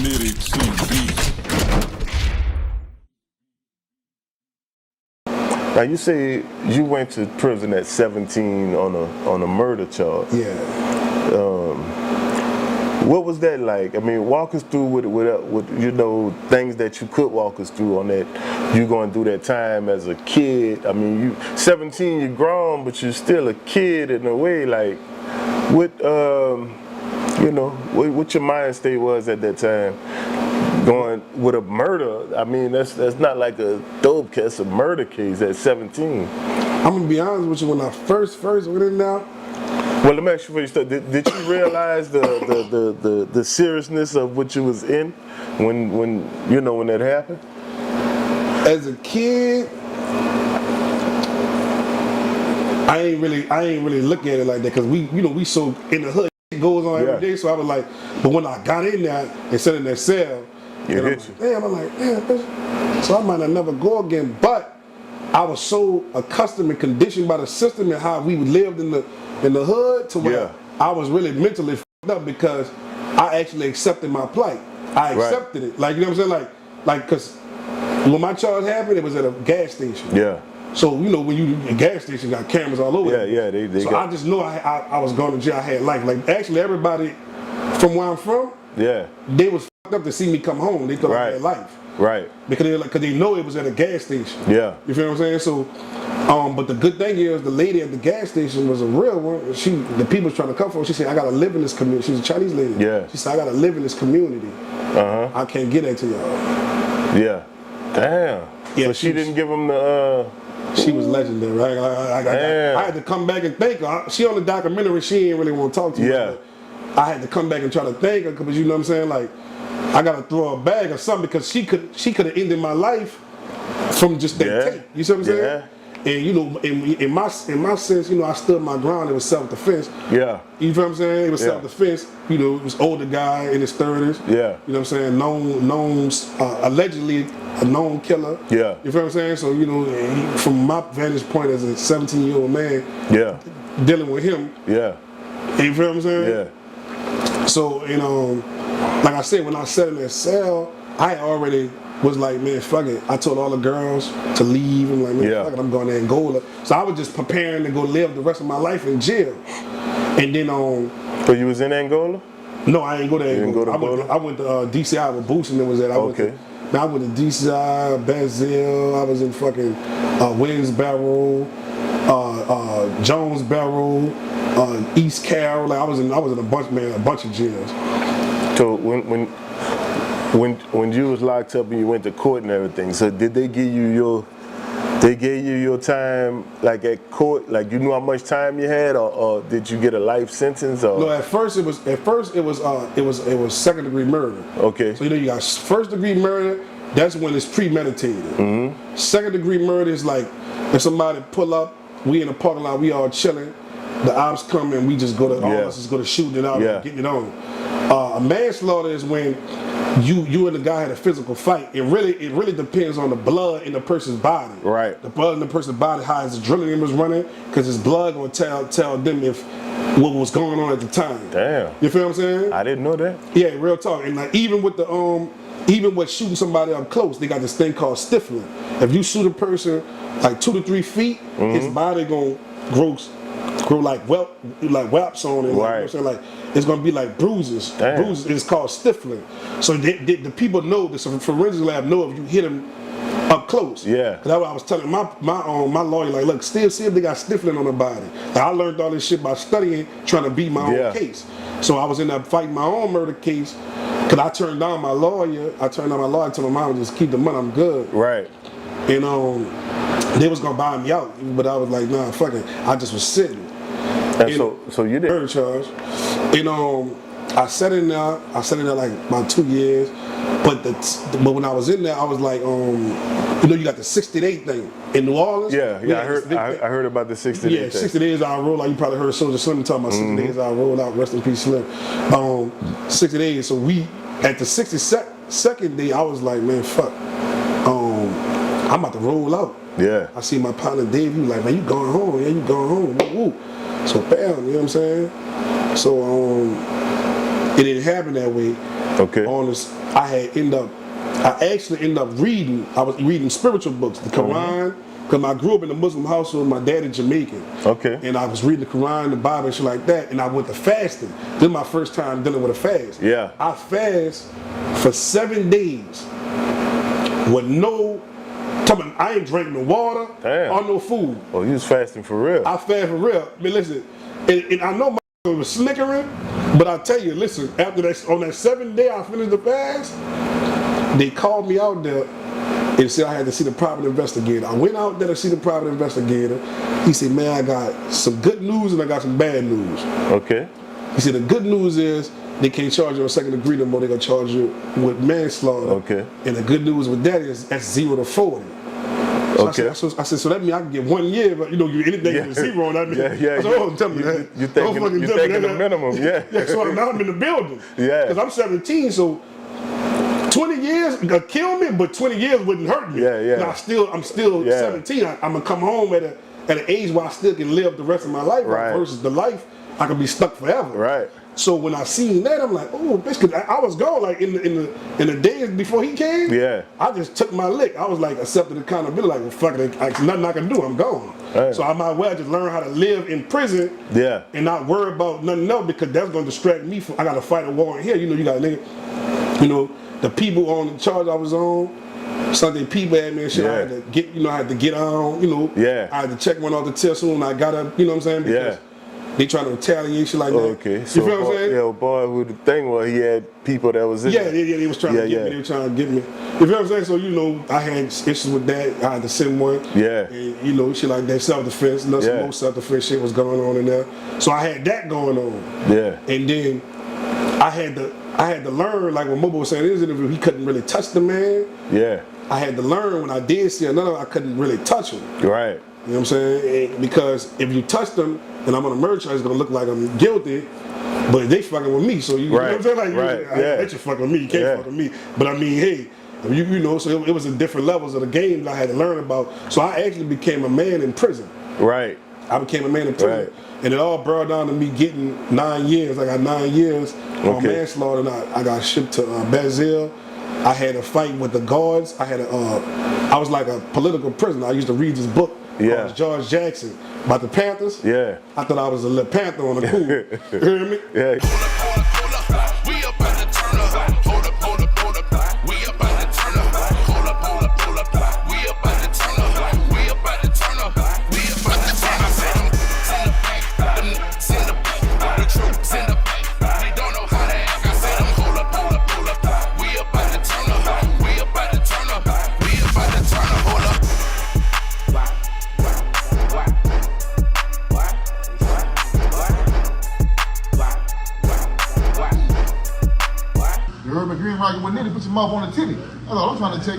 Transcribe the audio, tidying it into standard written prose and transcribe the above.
NITTYTV. Now you say you went to prison at 17 on a murder charge. Yeah. What was that like? I mean, walk us through with you know, things that you could walk us through on that. You going through that time as a kid. I mean, you 17, you're grown, but you're still a kid in a way. Like, what you know, what your mind state was at that time? Going with a murder, I mean, that's not like a dope case, a murder case at 17. I'm gonna be honest with you. When I first went in there. Well, let me ask you first. Did you realize the seriousness of what you was in when you know when that happened? As a kid, I ain't really look at it like that because we so in the hood. It goes on every day. So I was like, but when I got in there and sat in that cell, I'm like, damn, bitch. So I might not never go again. But I was so accustomed and conditioned by the system and how we lived in the hood to where I was really mentally f***ed up because I actually accepted my plight. I accepted it. Like, you know what I'm saying? Like, cause when my charge happened, it was at a gas station. Yeah. So, you know, when you a gas station got cameras all over. They so I just know I was going to jail. I had life. Like, actually, everybody from where I'm from, they was f***ed up to see me come home. They thought I had life. Right. Because they know it was at a gas station. Yeah. You feel what I'm saying? So, but the good thing is the lady at the gas station was a real one. The people was trying to come for her. She said, I gotta live in this community. She's a Chinese lady. Yeah. She said, I gotta live in this community. I can't get that to y'all. Yeah. Damn. Yeah, so she didn't give him the She was legendary, right? I had to come back and thank her. She on the documentary, she didn't really want to talk to me. Yeah. I had to come back and try to thank her because you know what I'm saying? Like, I gotta throw a bag or something because she could have ended my life from just that tape. You see what I'm saying? And you know, in my sense, you know, I stood my ground. It was self-defense. Yeah. You feel what I'm saying? It was self-defense. You know, it was older guy in his 30s. Yeah. You know what I'm saying? Known, allegedly a known killer. Yeah. You feel what I'm saying? So you know, from my vantage point as a 17-year-old man. Yeah. Dealing with him. Yeah. You feel what I'm saying? Yeah. So you know, like I said, when I sat in that cell, I already was like, man, fuck it. I told all the girls to leave. I'm like, man, fuck it, I'm going to Angola. So I was just preparing to go live the rest of my life in jail. And then So you was in Angola? No, I ain't go to Angola. I went to DCI with Boost and it was that. I went to DCI, Brazil. I was in fucking Williams-Barrow, Jones-Barrow, East Carroll. Like I was in a bunch of jails. So when you was locked up and you went to court and everything, so did they give you your time like at court, like you knew how much time you had, or did you get a life sentence? Or? No, at first it was second degree murder. Okay. So you know you got first degree murder, that's when it's premeditated. Mm-hmm. Second degree murder is like if somebody pull up, we in the parking lot, we all chilling, the ops come and we just go to all of us just go to shooting it out and getting it on. A manslaughter is when you and the guy had a physical fight. It really depends on the blood in the person's body. Right. The blood in the person's body, how his adrenaline was running, because his blood gonna tell them if what was going on at the time. Damn. You feel what I'm saying? I didn't know that. Yeah, real talk. And like even with the even with shooting somebody up close, they got this thing called stifling. If you shoot a person like 2 to 3 feet, his body gonna grow like whelps on it. Like, you know what I'm saying? Like it's gonna be like bruises. Damn. Bruises. It's called stifling. So the people know, the forensic lab know if you hit them up close. Yeah. Cause I was telling my lawyer, like, look, still see if they got stifling on the body. Like, I learned all this shit by studying, trying to beat my own case. So I was in there fighting my own murder case. Cause I turned down my lawyer. I told my mom, just keep the money, I'm good. Right. And they was gonna buy me out, but I was like, nah, fuck it. I just was sitting. And so you did murder charge. And I sat in there like about 2 years. But when I was in there, I was like, you know, you got the 60-day thing in New Orleans. Yeah, I heard about the 60 days. Yeah, 60 days I roll out. You probably heard Soldier Slim talking about 60 days I roll out. Rest in peace, Slim. 60 days. So we at the 62nd day, I was like, man, fuck. I'm about to roll out. Yeah. I see my partner Dave. He was like, man, you going home? Yeah, you going home? Woo. So bam, you know what I'm saying? So it didn't happen that way. Okay. On this, I actually ended up reading. I was reading spiritual books, the Quran, because I grew up in a Muslim household. My dad is Jamaican. Okay. And I was reading the Quran, the Bible, and shit like that. And I went to fasting. This is my first time dealing with a fast. Yeah. I fast for 7 days with no. I ain't drinking no water or no food. Oh, you was fasting for real? I fast for real. I mean, listen, and I know my was snickering, but I tell you, listen, after that, on that 7th day I finished the fast, they called me out there and said I had to see the private investigator. I went out there to see the private investigator. He said, man, I got some good news and I got some bad news. Okay. He said, the good news is they can't charge you on second degree no more. They're going to charge you with manslaughter. Okay. And the good news with that is that's 0 to 40. So Okay. I said, so that means I can get 1 year, but you know, anything is 0 on that means. Yeah, yeah. I said, oh, tell me that. You're thinking the minimum, yeah. Yeah, so now I'm in the building. Yeah. Because I'm 17, so 20 years could kill me, but 20 years wouldn't hurt me. Yeah, yeah. And I'm still 17. I'm gonna come home at an age where I still can live the rest of my life, right, versus the life I can be stuck forever. Right. So when I seen that, I'm like, oh, bitch, because I was gone like in the days before he came. Yeah. I just took my lick. I was like accepted accountability, like, well, fuck it, nothing I can do. I'm gone. Right. So I might well just learn how to live in prison. Yeah. And not worry about nothing else, because that's gonna distract me from. I gotta fight a war in here. You know, you got nigga. You know, the people on the charge I was on. Sunday people at me and shit. Yeah. I had to get, I had to get on. You know. Yeah. I had to check one off the test soon. I got up. You know what I'm saying? Because they trying to retaliate shit like that. Okay, so you feel what I'm saying? Yeah, boy, who the thing was, he had people that was in there. They was trying to get me. They were trying to get me. You feel what I'm saying? So, you know, I had issues with that. I had to send one. Yeah. And, you know, shit like that, self-defense. Some more self-defense shit was going on in there. So I had that going on. Yeah. And then I had to learn, like when Mobo was saying in his interview, he couldn't really touch the man. Yeah. I had to learn when I did see another, I couldn't really touch him. Right. You know what I'm saying? Because if you touch them and I'm on a murder charge, it's gonna look like I'm guilty, but they fucking with me. So you know what I'm saying? Like, I bet you fucking with me. You can't fuck with me. But I mean, hey, you know. So it was in different levels of the game that I had to learn about. So I actually became a man in prison. Right. I became a man in prison, and it all brought down to me getting 9 years. I got 9 years on manslaughter, and I got shipped to Brazil. I had a fight with the guards. I was like a political prisoner. I used to read this book. Yeah. George Jackson about the Panthers. Yeah. I thought I was a little Panther on the cool. You hear me? Yeah. We about to turn up. Hold up. We about to turn up. Hold up. We about to turn up. We about to turn up. We about to turn up. Send the bank. The troops in the bank. They don't know how to act. I said them hold up. We about to turn up. We about to turn up. We about to turn up. Hold up. You heard me, Green Rocket with Nitty, put your mouth on the titty. That's all I'm trying to tell you.